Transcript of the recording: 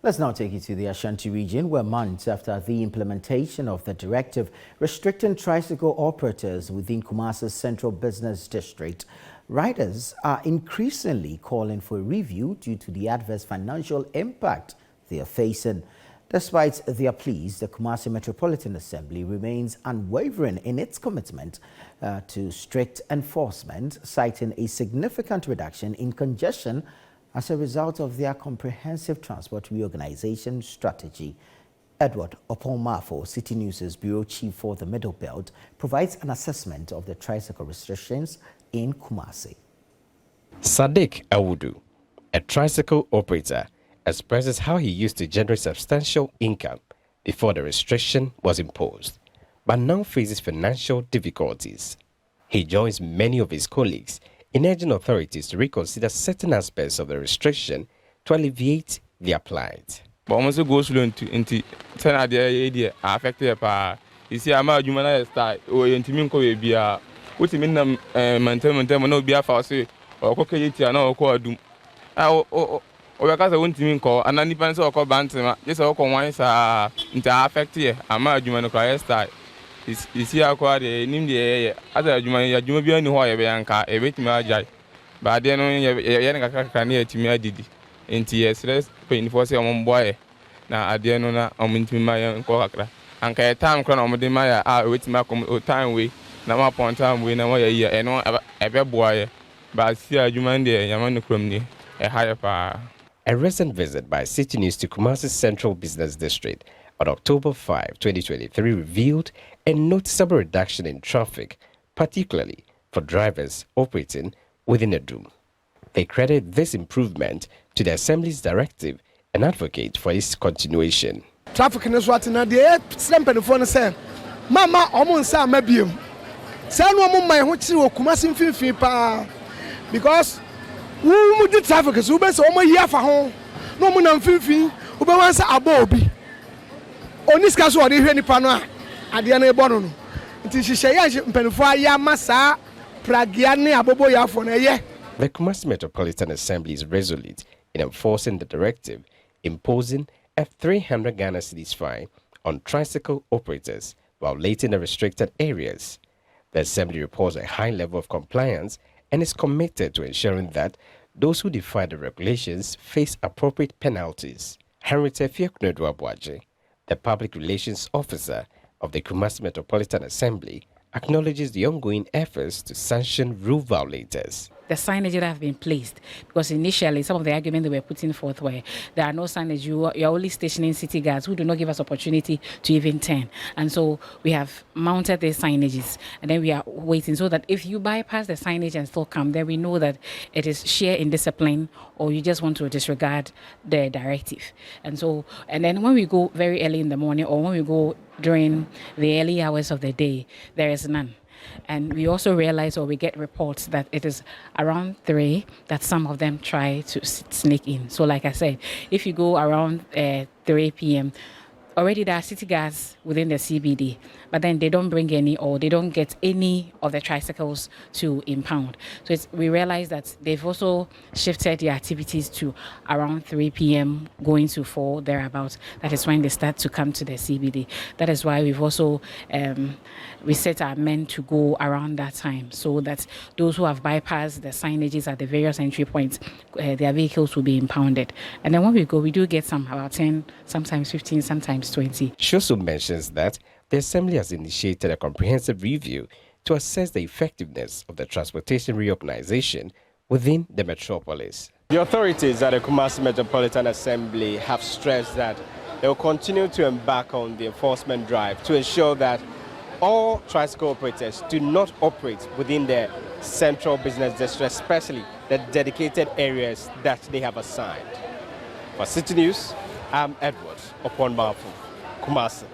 Let's now take you to the Ashanti region, where months after the implementation of the directive restricting tricycle operators within Kumasi's Central Business District, riders are increasingly calling for a review due to the adverse financial impact they are facing. Despite their pleas, the Kumasi Metropolitan Assembly remains unwavering in its commitment to strict enforcement, citing a significant reduction in congestion as a result of their comprehensive transport reorganization strategy. Edward Oponmafo, Citi News' bureau chief for the Middle Belt, provides an assessment of the tricycle restrictions in Kumasi. Sadiq Awudu, a tricycle operator, expresses how he used to generate substantial income before the restriction was imposed, but now faces financial difficulties. He joins many of his colleagues in urging authorities to reconsider certain aspects of the restriction to alleviate their plight. But almost go slow into 10 idea affected by you see, I'm a human style or intimate be a what you mean, maintain no be a false or cockage and all call doom. Or because I want to call and any pencil or call bantam, just all coins are affected. I'm a human style. You see, I call the name the other human being who I am a bit my but then I can near to me. I did in tears, less pain for some boy. Now, I dare not into my own cockra. And can time crown on the Maya, I wait my time way. Now, upon time, we know a year and no ever boy. But see a human there, Yaman Crumney, a higher power. A recent visit by Citi News to Kumasi's Central Business District on October 5, 2023 revealed a noticeable reduction in traffic, particularly for drivers operating within a doom. They credit this improvement to the Assembly's directive and advocate for its continuation. Traffic is what in the stamp and phone say, Mama, almost sa mabium. San woman my hochi or Kumasi Fifi pa because who the traffic is Ubers almost here for home. No one on Fifi, Uber wants a bobby. On this case, what you hear in Panoa at the end of Bono. It is Shaya Penfoya Massa, Pragiani Aboboya for a year. The Kumasi Metropolitan Assembly is resolute in enforcing the directive, imposing a 300 Ghana cedis fine on tricycle operators violating the restricted areas. The Assembly reports a high level of compliance and is committed to ensuring that those who defy the regulations face appropriate penalties. Henrietta Fieknodwa-Boaje, the Public Relations Officer of the Kumasi Metropolitan Assembly, acknowledges the ongoing efforts to sanction rule violators. The signage that have been placed, because initially some of the arguments they were putting forth were there are no signage, you're only stationing city guards who do not give us opportunity to even turn. And so we have mounted the signages and then we are waiting so that if you bypass the signage and still come, then we know that it is sheer indiscipline or you just want to disregard the directive. And then when we go very early in the morning or when we go during the early hours of the day, there is none. And we also realize or we get reports that it is around 3 that some of them try to sneak in. So like I said, if you go around 3 p.m., already there are city guards within the CBD, but then they don't bring any or they don't get any of the tricycles to impound. So we realize that they've also shifted the activities to around 3 p.m. going to 4 thereabouts. That is when they start to come to the CBD. That is why we've also we set our men to go around that time so that those who have bypassed the signages at the various entry points, their vehicles will be impounded. And then when we go, we do get some about 10, sometimes 15, sometimes 20. She also mentions that the Assembly has initiated a comprehensive review to assess the effectiveness of the transportation reorganization within the metropolis. The authorities at the Kumasi Metropolitan Assembly have stressed that they will continue to embark on the enforcement drive to ensure that all tricycle operators do not operate within the central business district, especially the dedicated areas that they have assigned. For Citi News, I'm Edward Oponmafo, Kumasi.